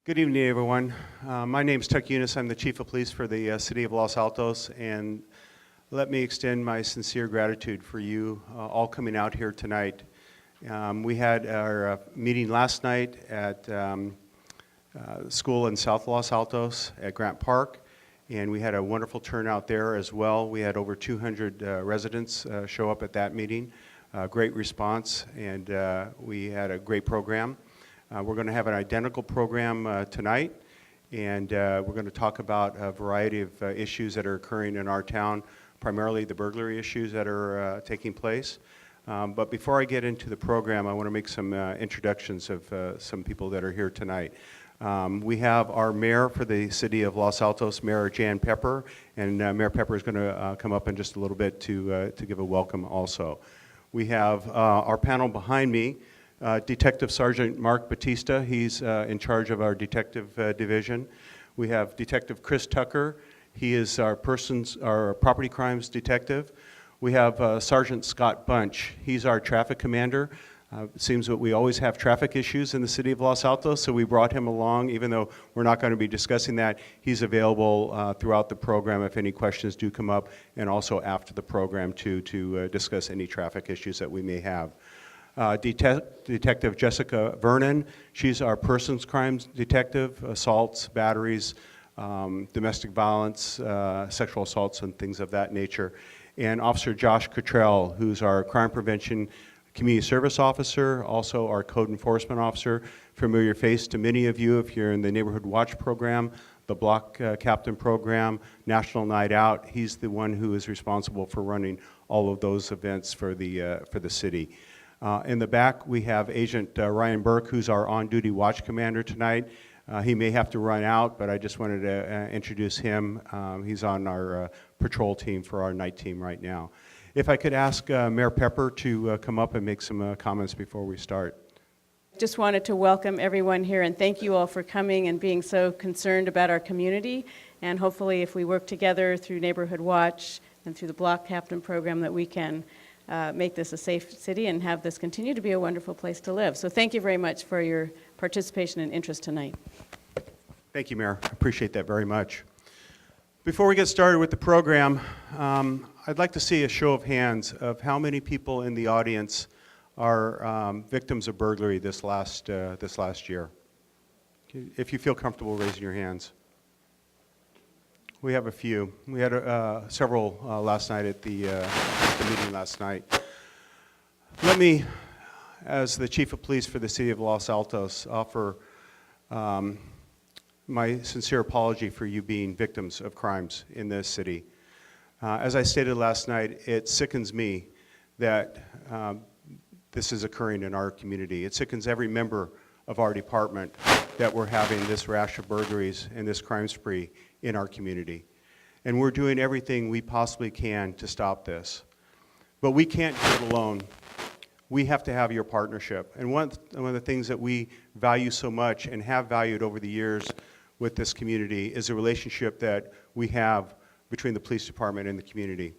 Good evening, everyone. My name is Tuck Eunice. I'm the Chief of Police for the City of Los Altos, and let me extend my sincere gratitude for you all coming out here tonight. We had our meeting last night at school in South Los Altos at Grant Park, and we had a wonderful turnout there as well. We had over 200 residents show up at that meeting. Great response, and we had a great program. We're going to have an identical program tonight, and we're going to talk about a variety of issues that are occurring in our town, primarily the burglary issues that are taking place. But before I get into the program, I want to make some introductions of some people that are here tonight. We have our mayor for the City of Los Altos, Mayor Jan Pepper, and Mayor Pepper is going to come up in just a little bit to give a welcome also. We have our panel behind me. Detective Sergeant Mark Batista, he's in charge of our detective division. We have Detective Chris Tucker, he is our property crimes detective. We have Sergeant Scott Bunch, he's our traffic commander. It seems that we always have traffic issues in the City of Los Altos, so we brought him along, even though we're not going to be discussing that. He's available throughout the program if any questions do come up, and also after the program to discuss any traffic issues that we may have. Detective Jessica Vernon, she's our persons crimes detective, assaults, batteries, domestic violence, sexual assaults, and things of that nature. And Officer Josh Cottrell, who's our crime prevention community service officer, also our code enforcement officer, familiar face to many of you if you're in the Neighborhood Watch program, the Block Captain program, National Night Out. He's the one who is responsible for running all of those events for the city. In the back, we have Agent Ryan Burke, who's our on-duty watch commander tonight. He may have to run out, but I just wanted to introduce him. He's on our patrol team for our night team right now. If I could ask Mayor Pepper to come up and make some comments before we start. Just wanted to welcome everyone here and thank you all for coming and being so concerned about our community. And hopefully if we work together through Neighborhood Watch and through the Block Captain program that we can make this a safe city and have this continue to be a wonderful place to live. So thank you very much for your participation and interest tonight. Thank you, Mayor. I appreciate that very much. Before we get started with the program, I'd like to see a show of hands of how many people in the audience are victims of burglary this last year. If you feel comfortable raising your hands. We have a few. We had several last night at the meeting last night. Let me, as the Chief of Police for the City of Los Altos, offer my sincere apology for you being victims of crimes in this city. As I stated last night, it sickens me that this is occurring in our community. It sickens every member of our department that we're having this rash of burglaries and this crime spree in our community. And we're doing everything we possibly can to stop this. But we can't do it alone. We have to have your partnership. And one of the things that we value so much and have valued over the years with this community is the relationship that we have between the police department and the community.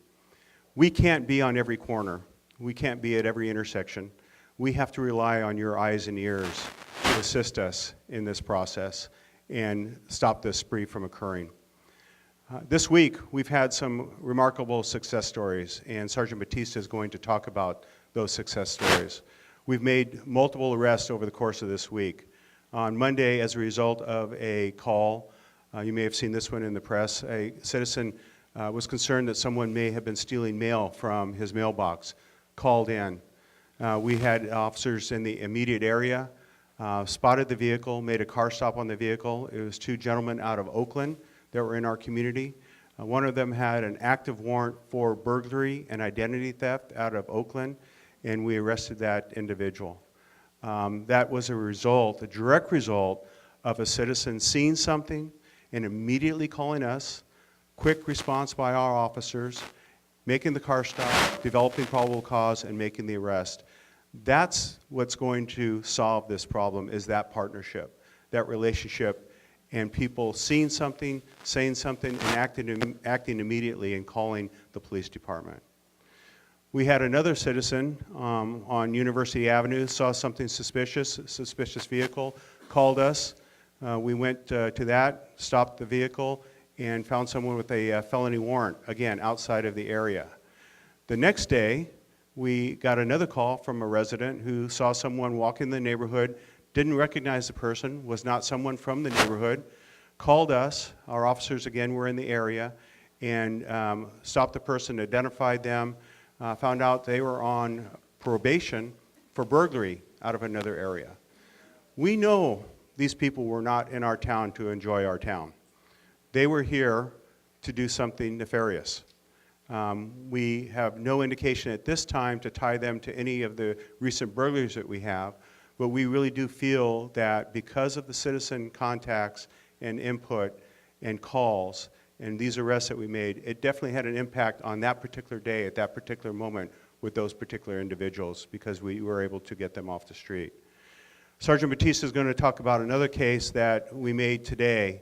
We can't be on every corner. We can't be at every intersection. We have to rely on your eyes and ears to assist us in this process and stop this spree from occurring. This week, we've had some remarkable success stories, and Sergeant Batista is going to talk about those success stories. We've made multiple arrests over the course of this week. On Monday, as a result of a call, you may have seen this one in the press, a citizen was concerned that someone may have been stealing mail from his mailbox, called in. We had officers in the immediate area, spotted the vehicle, made a car stop on the vehicle. It was two gentlemen out of Oakland that were in our community. One of them had an active warrant for burglary and identity theft out of Oakland, and we arrested that individual. That was a direct result of a citizen seeing something and immediately calling us, quick response by our officers, making the car stop, developing probable cause, and making the arrest. That's what's going to solve this problem, is that partnership, that relationship, and people seeing something, saying something, and acting immediately and calling the police department. We had another citizen on University Avenue, saw something suspicious vehicle, called us. We went to that, stopped the vehicle, and found someone with a felony warrant, again, outside of the area. The next day, we got another call from a resident who saw someone walk in the neighborhood, didn't recognize the person, was not someone from the neighborhood, called us. Our officers, again, were in the area, and stopped the person, identified them, found out they were on probation for burglary out of another area. We know these people were not in our town to enjoy our town. They were here to do something nefarious. We have no indication at this time to tie them to any of the recent burglaries that we have, but we really do feel that because of the citizen contacts and input and calls and these arrests that we made, it definitely had an impact on that particular day at that particular moment with those particular individuals because we were able to get them off the street. Sergeant Batista is going to talk about another case that we made today,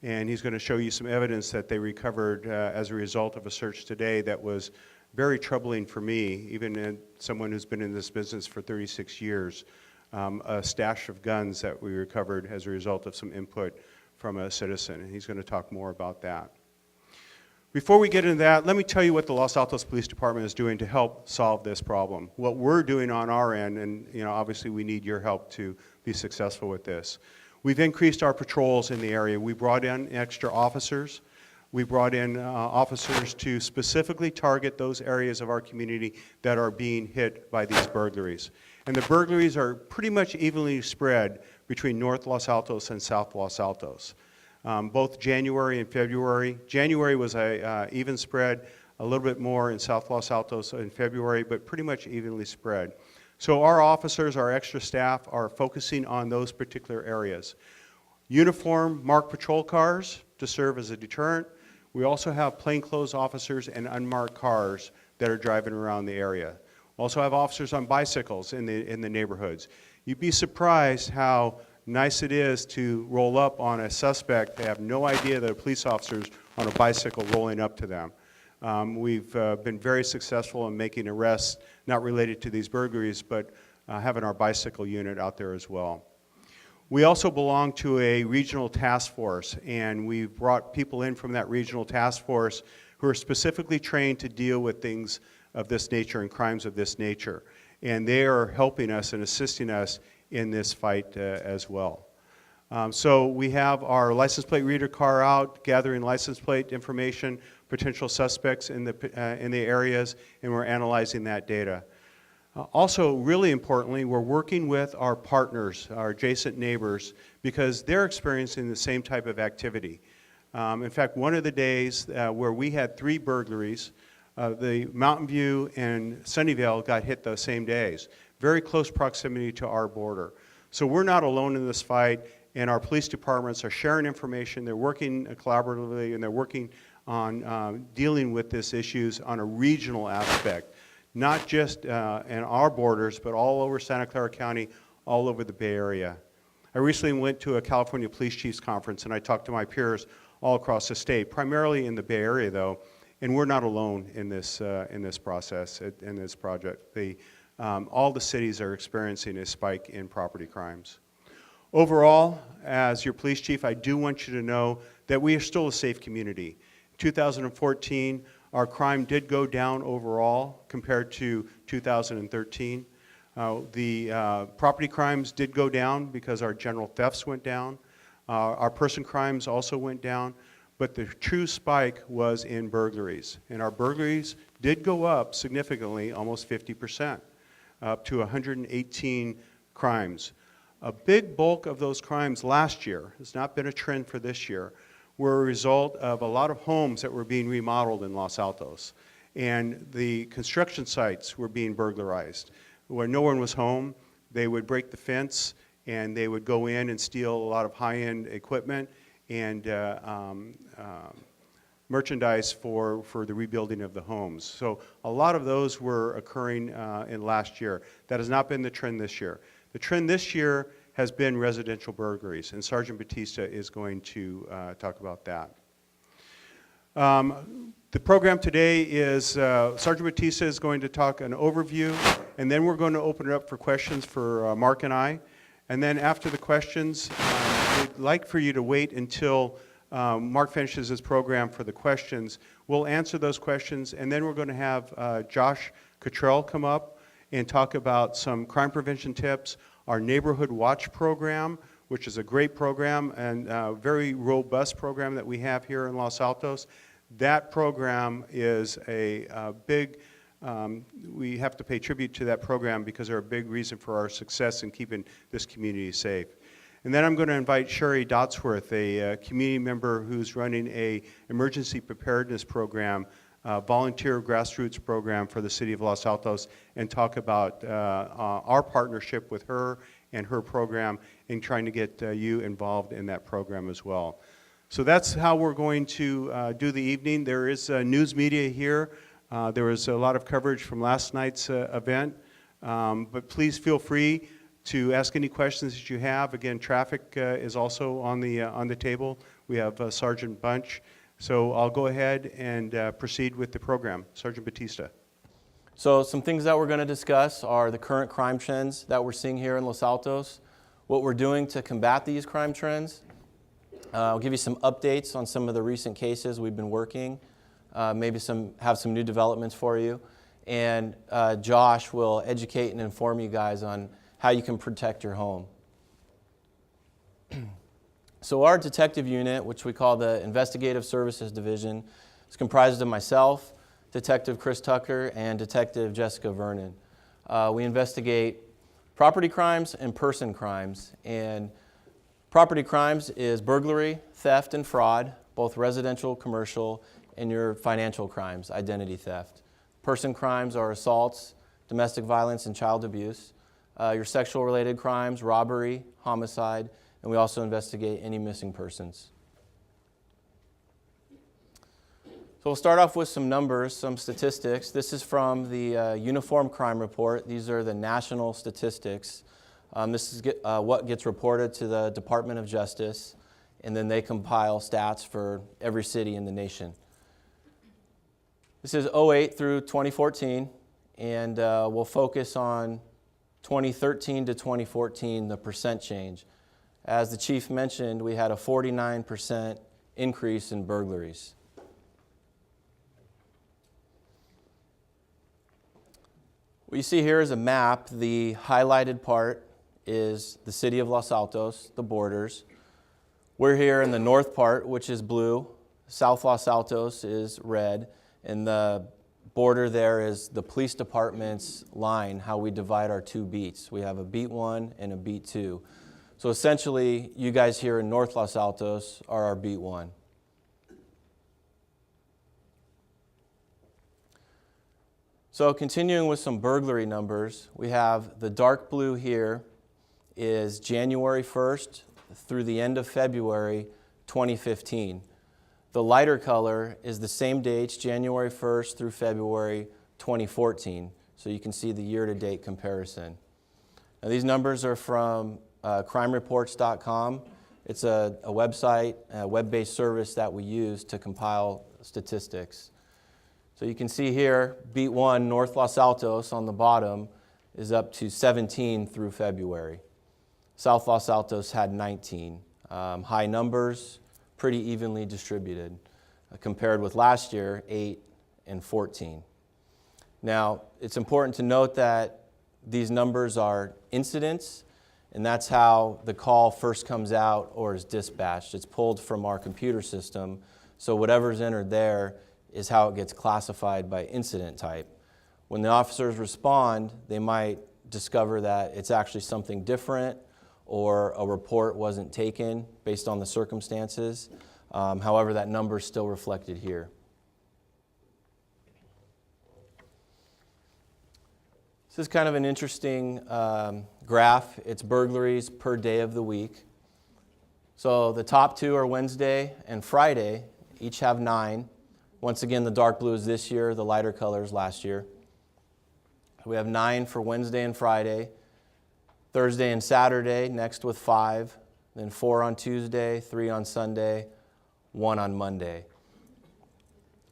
and he's going to show you some evidence that they recovered as a result of a search today that was very troubling for me, even in someone who's been in this business for 36 years. A stash of guns that we recovered as a result of some input from a citizen, and he's going to talk more about that. Before we get into that, let me tell you what the Los Altos Police Department is doing to help solve this problem. What we're doing on our end, and obviously we need your help to be successful with this. We've increased our patrols in the area. We brought in extra officers. We brought in officers to specifically target those areas of our community that are being hit by these burglaries. And the burglaries are pretty much evenly spread between North Los Altos and South Los Altos. Both January and February. January was a even spread, a little bit more in South Los Altos in February, but pretty much evenly spread. So our officers, our extra staff, are focusing on those particular areas. Uniform marked patrol cars to serve as a deterrent. We also have plainclothes officers and unmarked cars that are driving around the area. Also have officers on bicycles in the neighborhoods. You'd be surprised how nice it is to roll up on a suspect. They have no idea that a police officer's on a bicycle rolling up to them. We've been very successful in making arrests, not related to these burglaries, but having our bicycle unit out there as well. We also belong to a regional task force, and we've brought people in from that regional task force who are specifically trained to deal with things of this nature and crimes of this nature. And they are helping us and assisting us in this fight as well. So we have our license plate reader car out, gathering license plate information, potential suspects in the areas, and we're analyzing that data. Also, really importantly, we're working with our partners, our adjacent neighbors, because they're experiencing the same type of activity. In fact, one of the days where we had 3 burglaries, the Mountain View and Sunnyvale got hit those same days. Very close proximity to our border. So we're not alone in this fight, and our police departments are sharing information, they're working collaboratively, and they're working on dealing with these issues on a regional aspect, not just in our borders, but all over Santa Clara County, all over the Bay Area. I recently went to a California Police Chiefs Conference, and I talked to my peers all across the state, primarily in the Bay Area though, and we're not alone in this process, in this project. All the cities are experiencing a spike in property crimes. Overall, as your police chief, I do want you to know that we are still a safe community. In 2014, our crime did go down overall compared to 2013. The property crimes did go down because our general thefts went down. Our person crimes also went down, but the true spike was in burglaries. And our burglaries did go up significantly, almost 50%. Up to 118 crimes. A big bulk of those crimes last year, has not been a trend for this year, were a result of a lot of homes that were being remodeled in Los Altos. And the construction sites were being burglarized. Where no one was home, they would break the fence and they would go in and steal a lot of high-end equipment and merchandise for the rebuilding of the homes. So a lot of those were occurring in last year. That has not been the trend this year. The trend this year has been residential burglaries, and Sergeant Batista is going to talk about that. The program today is Sergeant Batista is going to talk an overview, and then we're going to open it up for questions for Mark and I. And then after the questions, would like for you to wait until Mark finishes his program for the questions. We'll answer those questions, and then we're going to have Josh Cottrell come up and talk about some crime prevention tips, our Neighborhood Watch program, which is a great program and a very robust program that we have here in Los Altos. That program is a big, we have to pay tribute to that program because they're a big reason for our success in keeping this community safe. And then I'm going to invite Sherry Dotsworth, a community member who's running a emergency preparedness program, volunteer grassroots program for the City of Los Altos, and talk about our partnership with her and her program in trying to get you involved in that program as well. So that's how we're going to do the evening. There is news media here. There was a lot of coverage from last night's event, but please feel free to ask any questions that you have. Again, traffic is also on the table. We have Sergeant Bunch. So I'll go ahead and proceed with the program. Sergeant Batista. So some things that we're going to discuss are the current crime trends that we're seeing here in Los Altos, what we're doing to combat these crime trends. I'll give you some updates on some of the recent cases we've been working, maybe have some new developments for you, and Josh will educate and inform you guys on how you can protect your home. So our detective unit, which we call the Investigative Services Division, is comprised of myself, Detective Chris Tucker, and Detective Jessica Vernon. We investigate property crimes and person crimes. And property crimes is burglary, theft, and fraud, both residential, commercial, and your financial crimes, identity theft. Person crimes are assaults, domestic violence, and child abuse. Your sexual-related crimes, robbery, homicide, and we also investigate any missing persons. So we'll start off with some numbers, some statistics. This is from the Uniform Crime Report. These are the national statistics. This is what gets reported to the Department of Justice, and then they compile stats for every city in the nation. This is 2008 through 2014, and we'll focus on 2013 to 2014, the percent change. As the chief mentioned, we had a 49% increase in burglaries. What you see here is a map. The highlighted part is the city of Los Altos, the borders. We're here in the north part, which is blue. South Los Altos is red, and the border there is the police department's line, how we divide our two beats. We have a beat 1 and a beat 2. So essentially, you guys here in North Los Altos are our beat 1. So continuing with some burglary numbers, we have the dark blue here is January 1st through the end of February 2015. The lighter color is the same dates, January 1st through February 2014. So you can see the year-to-date comparison. Now these numbers are from crimereports.com. It's a website, a web-based service that we use to compile statistics. So you can see here, beat 1, North Los Altos on the bottom, is up to 17 through February. South Los Altos had 19. High numbers, pretty evenly distributed, compared with last year, 8 and 14. Now, it's important to note that these numbers are incidents, and that's how the call first comes out or is dispatched. It's pulled from our computer system, so whatever's entered there is how it gets classified by incident type. When the officers respond, they might discover that it's actually something different or a report wasn't taken based on the circumstances. However, that number is still reflected here. This is kind of an interesting graph. It's burglaries per day of the week. So the top two are Wednesday and Friday, each have 9. Once again, the dark blue is this year, the lighter color is last year. We have 9 for Wednesday and Friday. Thursday and Saturday, next with 5. Then 4 on Tuesday, 3 on Sunday, 1 on Monday.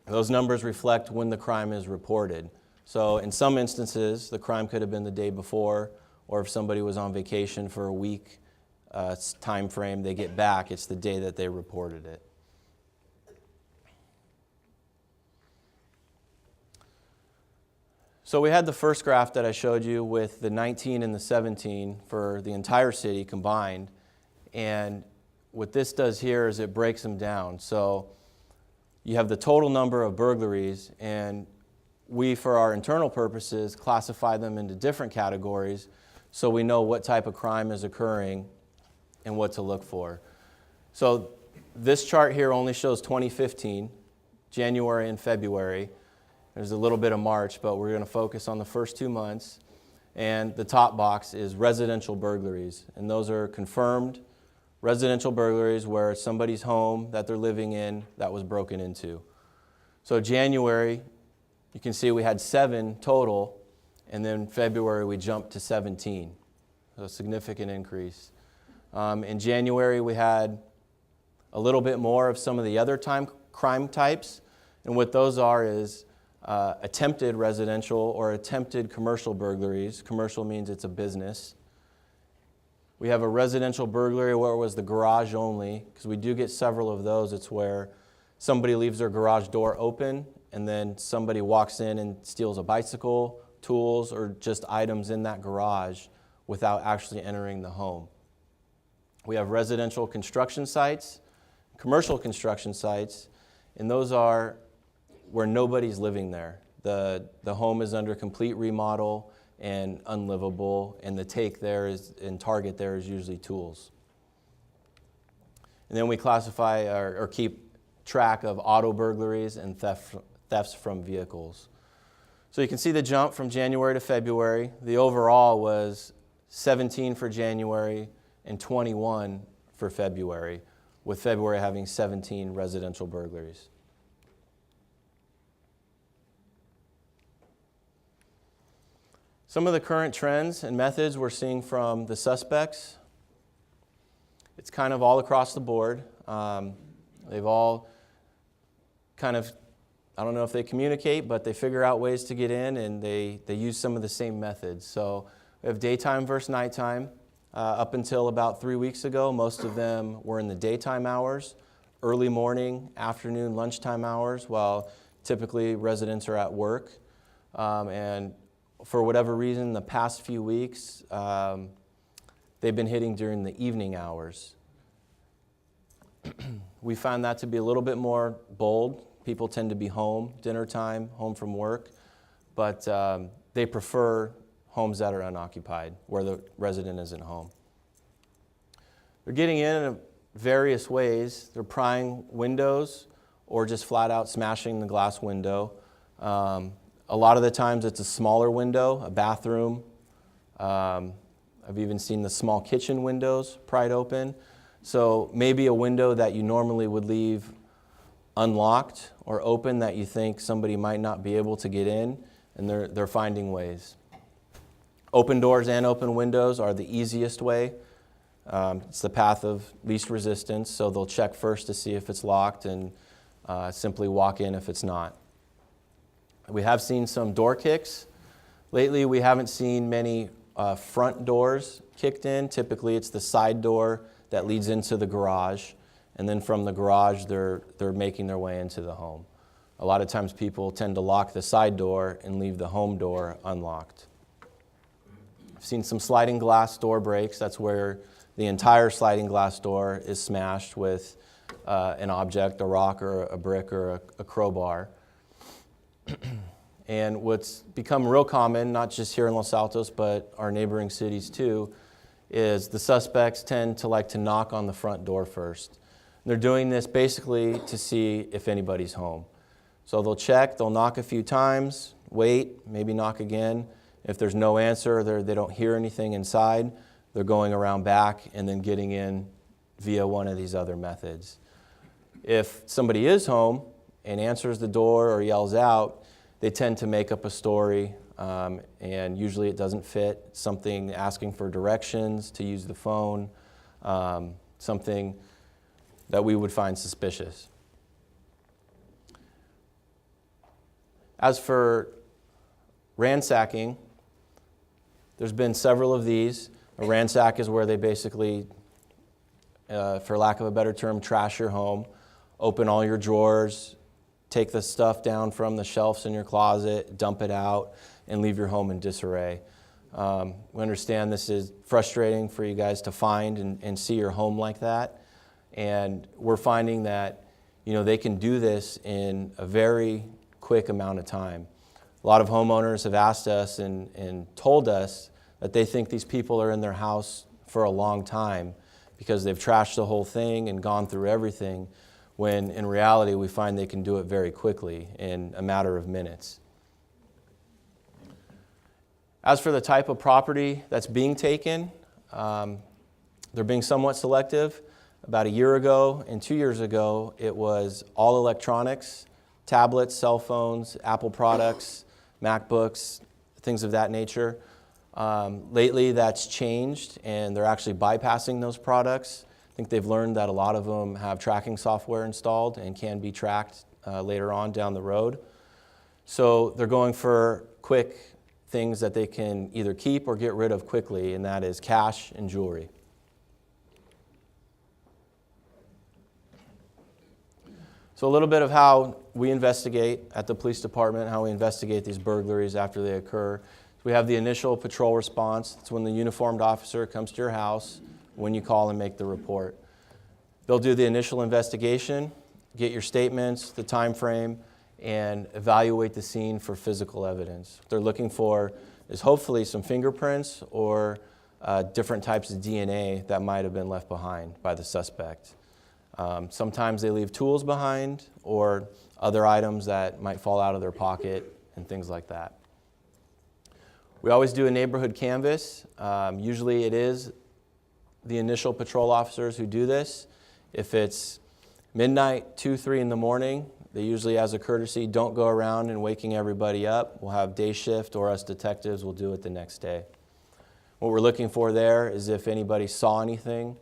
Those numbers reflect when the crime is reported. So in some instances, the crime could have been the day before, or if somebody was on vacation for a week time frame they get back. It's the day that they reported it. So we had the first graph that I showed you with the 19 and the 17 for the entire city combined. And what this does here is it breaks them down. So you have the total number of burglaries, and we, for our internal purposes, classify them into different categories so we know what type of crime is occurring and what to look for. So this chart here only shows 2015, January and February. There's a little bit of March, but we're going to focus on the first 2 months. And the top box is residential burglaries. And those are confirmed residential burglaries where somebody's home that they're living in that was broken into. So January, you can see we had 7 total, and then February we jumped to 17. So a significant increase. In January we had a little bit more of some of the other crime types, and what those are is attempted residential or attempted commercial burglaries. Commercial means it's a business. We have a residential burglary where it was the garage only, because we do get several of those. It's where somebody leaves their garage door open and then somebody walks in and steals a bicycle, tools, or just items in that garage without actually entering the home. We have residential construction sites, commercial construction sites, and those are where nobody's living there. The home is under complete remodel and unlivable, and the take there is, and target there is usually tools. And then we classify or keep track of auto burglaries and thefts from vehicles. So you can see the jump from January to February. The overall was 17 for January and 21 for February, with February having 17 residential burglaries. Some of the current trends and methods we're seeing from the suspects, it's kind of all across the board. They've all kind of, I don't know if they communicate, but they figure out ways to get in, and they use some of the same methods. So we have daytime versus nighttime. Up until about 3 weeks ago, most of them were in the daytime hours, early morning, afternoon, lunchtime hours, while typically residents are at work. And for whatever reason, the past few weeks, they've been hitting during the evening hours. We find that to be a little bit more bold. People tend to be home, dinner time, home from work, but they prefer homes that are unoccupied, where the resident isn't home. They're getting in various ways. They're prying windows or just flat out smashing the glass window. A lot of the times it's a smaller window, a bathroom. I've even seen the small kitchen windows pried open. So maybe a window that you normally would leave unlocked or open that you think somebody might not be able to get in, and they're finding ways. Open doors and open windows are the easiest way. It's the path of least resistance, so they'll check first to see if it's locked and simply walk in if it's not. We have seen some door kicks. Lately, we haven't seen many front doors kicked in. Typically, it's the side door that leads into the garage, and then from the garage, they're making their way into the home. A lot of times, people tend to lock the side door and leave the home door unlocked. I've seen some sliding glass door breaks. That's where the entire sliding glass door is smashed with an object, a rock or a brick or a crowbar. And what's become real common, not just here in Los Altos, but our neighboring cities too, is the suspects tend to like to knock on the front door first. And they're doing this basically to see if anybody's home. So they'll check, they'll knock a few times, wait, maybe knock again. If there's no answer, they don't hear anything inside, they're going around back and then getting in via one of these other methods. If somebody is home and answers the door or yells out, they tend to make up a story, and usually it doesn't fit. Something asking for directions to use the phone, something that we would find suspicious. As for ransacking, there's been several of these. A ransack is where they basically for lack of a better term, trash your home, open all your drawers, take the stuff down from the shelves in your closet, dump it out, and leave your home in disarray. We understand this is frustrating for you guys to find and see your home like that. And we're finding that, they can do this in a very quick amount of time. A lot of homeowners have asked us and told us that they think these people are in their house for a long time because they've trashed the whole thing and gone through everything, when in reality we find they can do it very quickly in a matter of minutes. As for the type of property that's being taken, they're being somewhat selective. About a year ago and 2 years ago, it was all electronics, tablets, cell phones, Apple products, MacBooks, things of that nature. Lately, that's changed, and they're actually bypassing those products. I think they've learned that a lot of them have tracking software installed and can be tracked later on down the road. So they're going for quick things that they can either keep or get rid of quickly, and that is cash and jewelry. So a little bit of how we investigate at the police department, how we investigate these burglaries after they occur. We have the initial patrol response. It's when the uniformed officer comes to your house when you call and make the report. They'll do the initial investigation, get your statements, the time frame, and evaluate the scene for physical evidence. What they're looking for is hopefully some fingerprints or different types of DNA that might have been left behind by the suspect. Sometimes they leave tools behind or other items that might fall out of their pocket and things like that. We always do a neighborhood canvass. Usually it is the initial patrol officers who do this. If it's midnight, 2, 3 in the morning, they usually, as a courtesy, don't go around and waking everybody up. We'll have day shift, or us detectives will do it the next day. What we're looking for there is if anybody saw anything,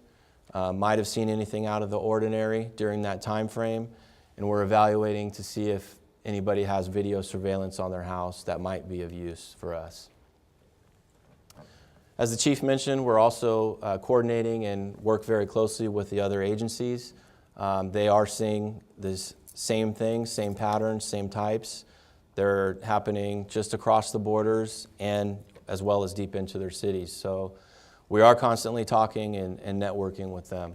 might have seen anything out of the ordinary during that time frame, and we're evaluating to see if anybody has video surveillance on their house that might be of use for us. As the chief mentioned, we're also coordinating and work very closely with the other agencies. They are seeing this same things, same patterns, same types. They're happening just across the borders and as well as deep into their cities. So we are constantly talking and networking with them.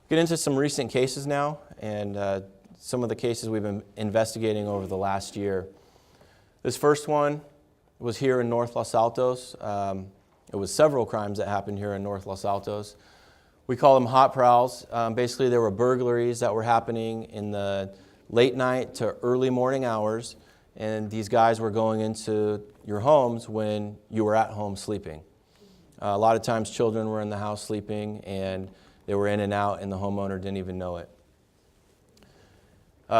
Get into some recent cases now, and some of the cases we've been investigating over the last year. This first one was here in North Los Altos. It was several crimes that happened here in North Los Altos. We call them hot prowls. Basically, there were burglaries that were happening in the late night to early morning hours, and these guys were going into your homes when you were at home sleeping. A lot of times children were in the house sleeping, and they were in and out, and the homeowner didn't even know it.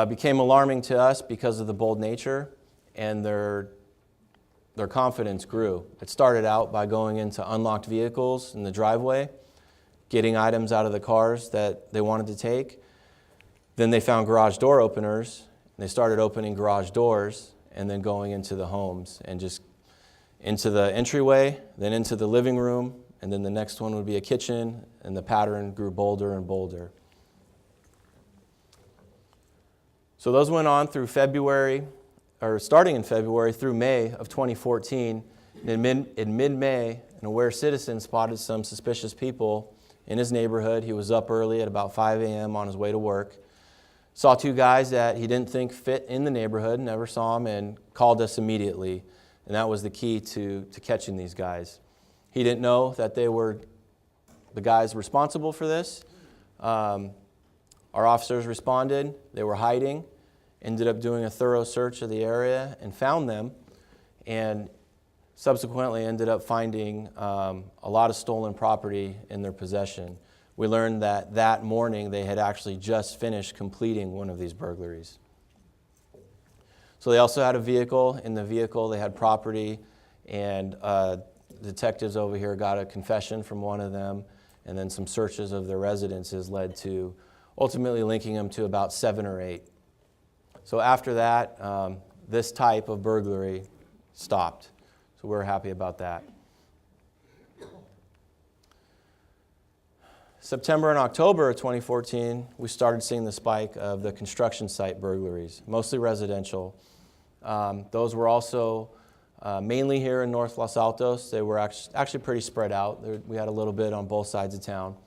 Became alarming to us because of the bold nature, and their confidence grew. It started out by going into unlocked vehicles in the driveway, getting items out of the cars that they wanted to take. Then they found garage door openers, and they started opening garage doors and then going into the homes and just into the entryway, then into the living room, and then the next one would be a kitchen, and the pattern grew bolder and bolder. So those went on through February, or starting in February through May of 2014. And in mid-May, an aware citizen spotted some suspicious people in his neighborhood. He was up early at about 5 a.m. on his way to work. Saw two guys that he didn't think fit in the neighborhood, never saw them, and called us immediately. And that was the key to catching these guys. He didn't know that they were the guys responsible for this. Our officers responded. They were hiding. Ended up doing a thorough search of the area and found them, and subsequently ended up finding a lot of stolen property in their possession. We learned that that morning they had actually just finished completing one of these burglaries. So they also had a vehicle. In the vehicle they had property, and detectives over here got a confession from one of them, and then some searches of their residences led to ultimately linking them to about 7 or 8. So after that, this type of burglary stopped. So we're happy about that. September and October of 2014, we started seeing the spike of the construction site burglaries, mostly residential. Those were also mainly here in North Los Altos. They were actually pretty spread out. We had a little bit on both sides of town.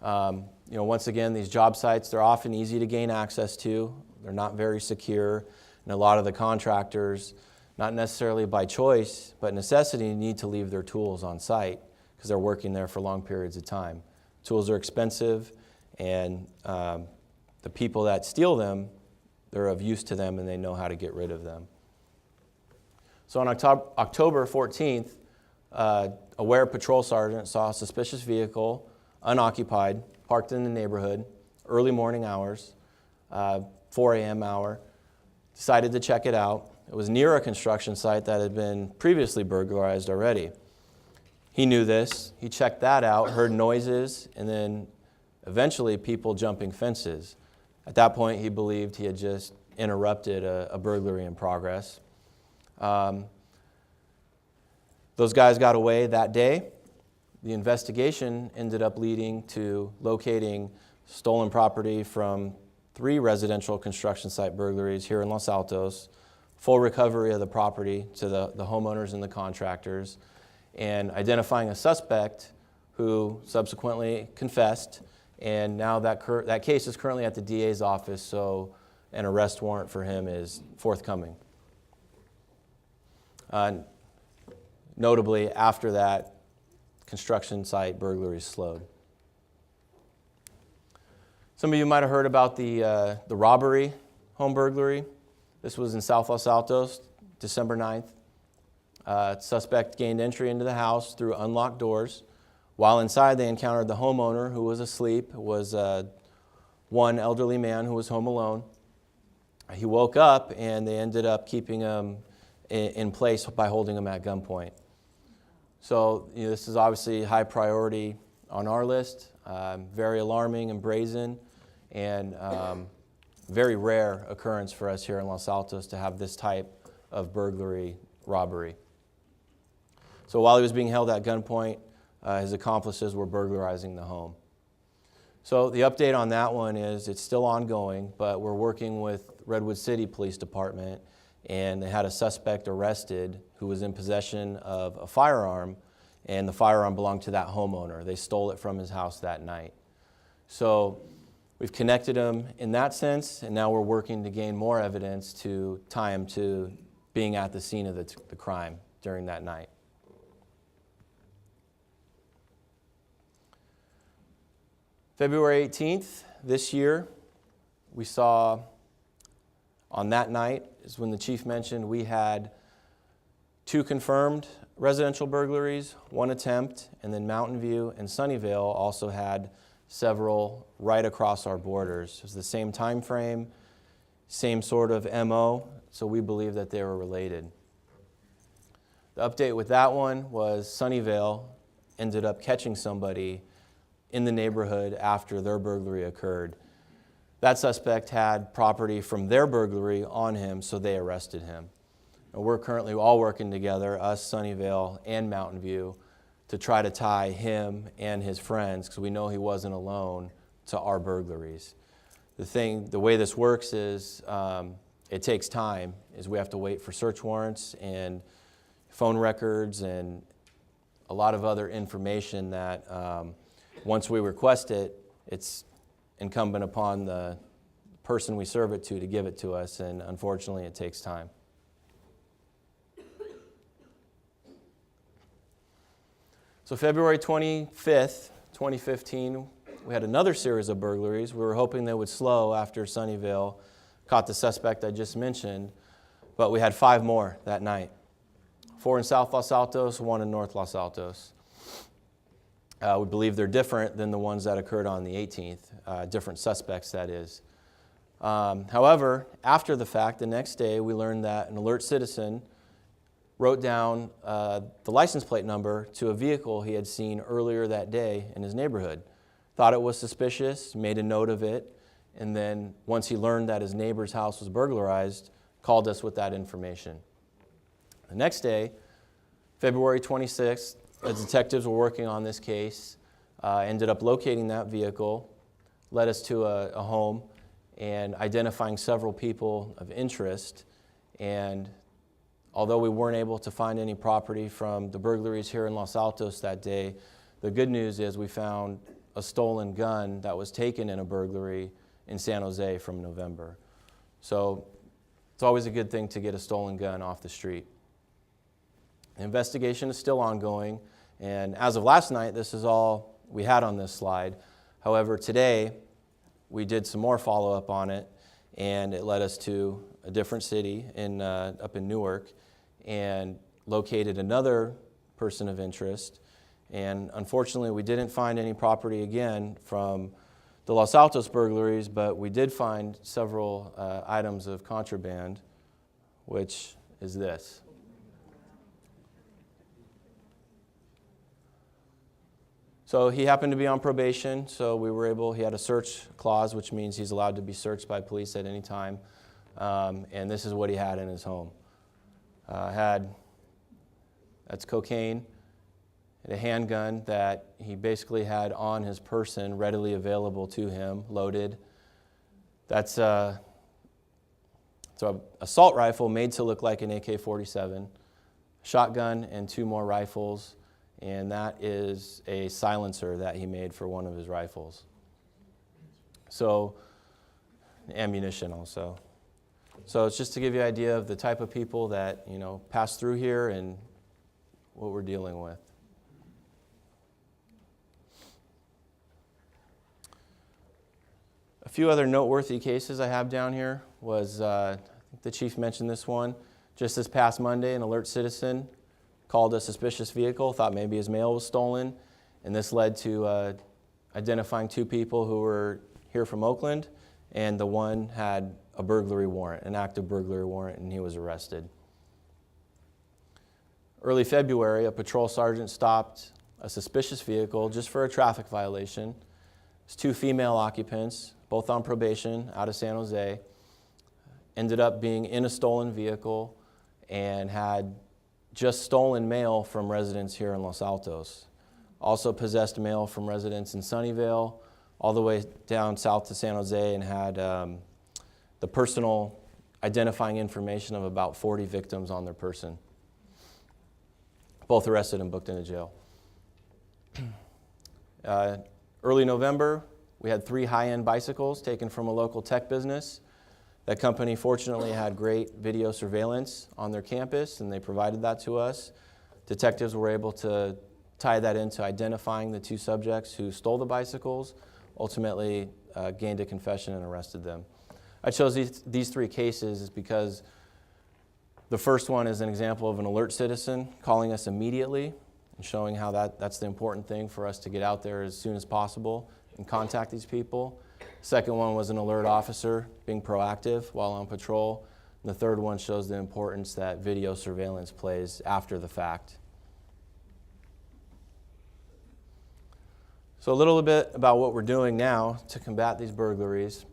Once again, these job sites, they're often easy to gain access to. They're not very secure, and a lot of the contractors, not necessarily by choice, but necessity, need to leave their tools on site because they're working there for long periods of time. Tools are expensive, and the people that steal them, they're of use to them and they know how to get rid of them. So on October 14th, a Ware patrol sergeant saw a suspicious vehicle, unoccupied, parked in the neighborhood, early morning hours, 4 a.m. hour, decided to check it out. It was near a construction site that had been previously burglarized already. He knew this, he checked that out, heard noises, and then eventually people jumping fences. At that point, he believed he had just interrupted a burglary in progress. Those guys got away that day. The investigation ended up leading to locating stolen property from 3 residential construction site burglaries here in Los Altos, full recovery of the property to the homeowners and the contractors, and identifying a suspect who subsequently confessed, and now that case is currently at the DA's office, so an arrest warrant for him is forthcoming. Notably, after that, construction site burglaries slowed. Some of you might have heard about the robbery home burglary. This was in South Los Altos, December 9th. Suspect gained entry into the house through unlocked doors. While inside, they encountered the homeowner who was asleep. It was one elderly man who was home alone. He woke up and they ended up keeping him in place by holding him at gunpoint. So this is obviously high priority on our list, very alarming and brazen, and very rare occurrence for us here in Los Altos to have this type of burglary robbery. So while he was being held at gunpoint, his accomplices were burglarizing the home. So the update on that one is it's still ongoing, but we're working with Redwood City Police Department, and they had a suspect arrested who was in possession of a firearm, and the firearm belonged to that homeowner. They stole it from his house that night. So we've connected him in that sense, and now we're working to gain more evidence to tie him to being at the scene of the crime during that night. February 18th this year, we saw on that night is when the chief mentioned we had 2 confirmed residential burglaries, 1 attempt, and then Mountain View and Sunnyvale also had several right across our borders. It was the same time frame, same sort of MO, so we believe that they were related. The update with that one was Sunnyvale ended up catching somebody in the neighborhood after their burglary occurred. That suspect had property from their burglary on him, so they arrested him. And we're currently all working together, us, Sunnyvale, and Mountain View, to try to tie him and his friends, because we know he wasn't alone, to our burglaries. The way this works is it takes time, is we have to wait for search warrants and phone records and a lot of other information that once we request it, it's incumbent upon the person we serve it to give it to us, and unfortunately it takes time. So February 25th, 2015, we had another series of burglaries. We were hoping they would slow after Sunnyvale caught the suspect I just mentioned, but we had 5 more that night. 4 in South Los Altos, 1 in North Los Altos. We believe they're different than the ones that occurred on the 18th, different suspects, that is. However, after the fact, the next day, we learned that an alert citizen wrote down the license plate number to a vehicle he had seen earlier that day in his neighborhood. Thought it was suspicious, made a note of it, and then once he learned that his neighbor's house was burglarized, called us with that information. The next day, February 26th, the detectives were working on this case. ended up locating that vehicle, led us to a home, and identifying several people of interest. And although we weren't able to find any property from the burglaries here in Los Altos that day, the good news is we found a stolen gun that was taken in a burglary in San Jose from November. So it's always a good thing to get a stolen gun off the street. The investigation is still ongoing, and as of last night, this is all we had on this slide. However, today, we did some more follow-up on it, and it led us to a different city up in Newark and located another person of interest. And unfortunately, we didn't find any property again from the Los Altos burglaries, but we did find several items of contraband, which is this. So he happened to be on probation, so he had a search clause, which means he's allowed to be searched by police at any time. And this is what he had in his home. That's cocaine, and a handgun that he basically had on his person, readily available to him, loaded. That's an assault rifle made to look like an AK-47, shotgun, and 2 more rifles. And that is a silencer that he made for one of his rifles. So, ammunition also. So it's just to give you an idea of the type of people that, pass through here and what we're dealing with. A few other noteworthy cases I have down here was, I think the chief mentioned this one, just this past Monday, an alert citizen called a suspicious vehicle, thought maybe his mail was stolen, and this led to identifying 2 people who were here from Oakland, and the one had a burglary warrant, an active burglary warrant, and he was arrested. Early February, a patrol sergeant stopped a suspicious vehicle just for a traffic violation. It's 2 female occupants, both on probation, out of San Jose, ended up being in a stolen vehicle and had just stolen mail from residents here in Los Altos. Also possessed mail from residents in Sunnyvale, all the way down south to San Jose, and had the personal identifying information of about 40 victims on their person. Both arrested and booked into jail. Early November, we had 3 high-end bicycles taken from a local tech business. That company fortunately had great video surveillance on their campus, and they provided that to us. Detectives were able to tie that into identifying the 2 subjects who stole the bicycles, ultimately gained a confession and arrested them. I chose these 3 cases because the first one is an example of an alert citizen calling us immediately and showing how that's the important thing for us to get out there as soon as possible and contact these people. Second one was an alert officer being proactive while on patrol. And the third one shows the importance that video surveillance plays after the fact. So a little bit about what we're doing now to combat these burglaries.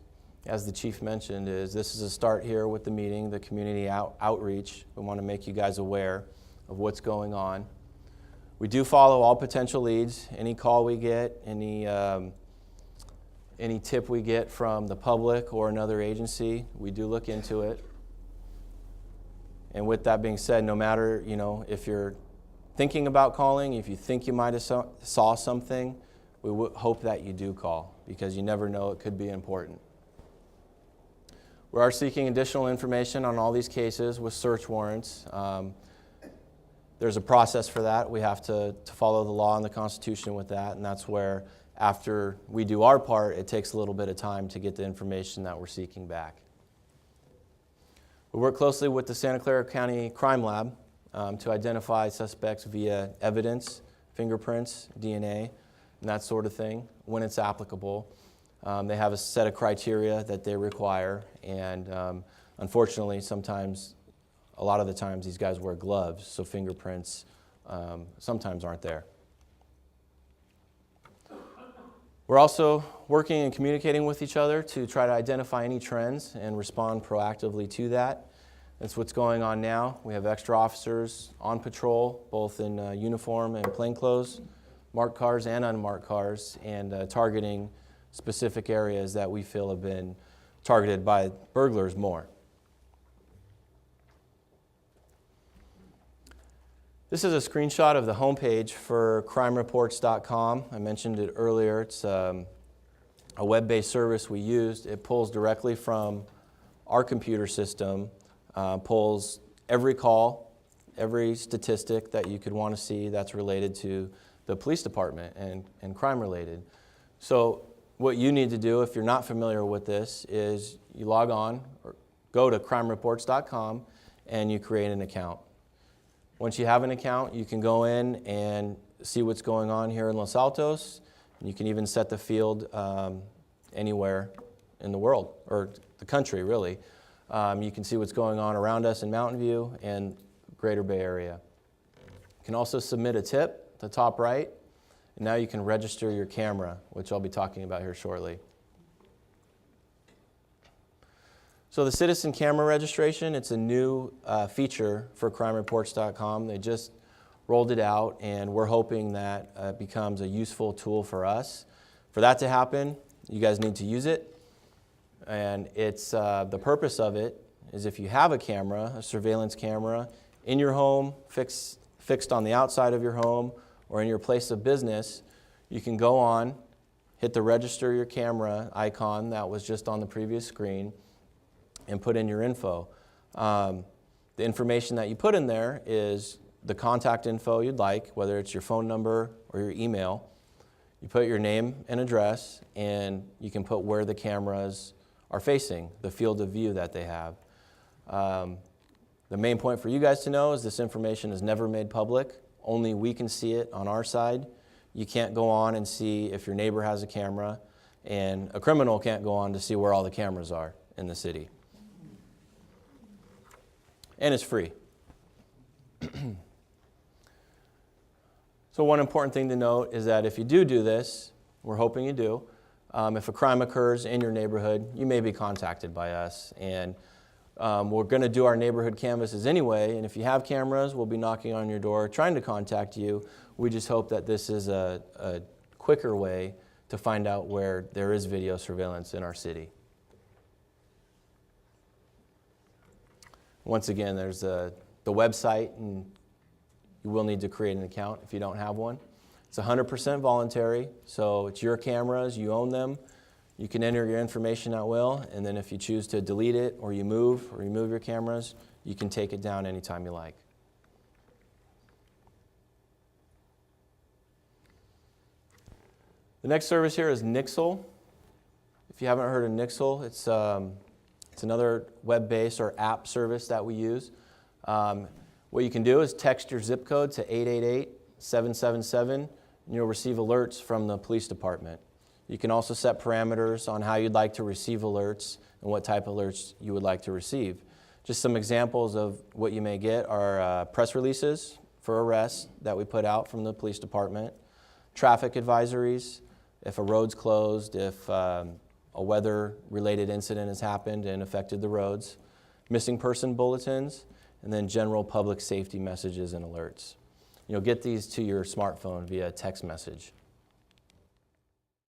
As the chief mentioned, this is a start here with the meeting, the community outreach. We want to make you guys aware of what's going on. We do follow all potential leads. Any call we get, any tip we get from the public or another agency, we do look into it. And with that being said, no matter, if you're thinking about calling, if you think you might have saw something, we hope that you do call, because you never know, it could be important. We are seeking additional information on all these cases with search warrants. There's a process for that. We have to follow the law and the Constitution with that, and that's where after we do our part, it takes a little bit of time to get the information that we're seeking back. We work closely with the Santa Clara County Crime Lab to identify suspects via evidence, fingerprints, DNA, and that sort of thing, when it's applicable. They have a set of criteria that they require, and unfortunately, a lot of the times, these guys wear gloves, so fingerprints sometimes aren't there. We're also working and communicating with each other to try to identify any trends and respond proactively to that. That's what's going on now. We have extra officers on patrol, both in uniform and plainclothes, marked cars and unmarked cars, and targeting specific areas that we feel have been targeted by burglars more. This is a screenshot of the homepage for crimereports.com. I mentioned it earlier. It's a web-based service we used. It pulls directly from our computer system, pulls every call, every statistic that you could want to see that's related to the police department and crime related. So what you need to do if you're not familiar with this is you log on or go to crimereports.com and you create an account. Once you have an account, you can go in and see what's going on here in Los Altos. You can even set the field anywhere in the world, or the country, really. You can see what's going on around us in Mountain View and Greater Bay Area. You can also submit a tip at the top right, and now you can register your camera, which I'll be talking about here shortly. So the citizen camera registration, it's a new feature for crimereports.com. They just rolled it out, and we're hoping that it becomes a useful tool for us. For that to happen, you guys need to use it. And it's the purpose of it is if you have a camera, a surveillance camera, in your home, fixed on the outside of your home, or in your place of business, you can go on, hit the register your camera icon that was just on the previous screen, and put in your info. The information that you put in there is the contact info you'd like, whether it's your phone number or your email. You put your name and address, and you can put where the cameras are facing, the field of view that they have. The main point for you guys to know is this information is never made public. Only we can see it on our side. You can't go on and see if your neighbor has a camera, and a criminal can't go on to see where all the cameras are in the city. And it's free. So one important thing to note is that if you do this, we're hoping you do, if a crime occurs in your neighborhood, you may be contacted by us. And we're going to do our neighborhood canvases anyway, and if you have cameras, we'll be knocking on your door trying to contact you. We just hope that this is a quicker way to find out where there is video surveillance in our city. Once again, there's the website, and you will need to create an account if you don't have one. It's 100% voluntary, so it's your cameras, you own them. You can enter your information at will, and then if you choose to delete it or you move or remove your cameras, you can take it down anytime you like. The next service here is Nixle. If you haven't heard of Nixle, it's another web-based or app service that we use. What you can do is text your zip code to 888-777, and you'll receive alerts from the police department. You can also set parameters on how you'd like to receive alerts and what type of alerts you would like to receive. Just some examples of what you may get are press releases for arrests that we put out from the police department, traffic advisories, if a road's closed, if a weather-related incident has happened and affected the roads, missing person bulletins, and then general public safety messages and alerts. You'll get these to your smartphone via text message.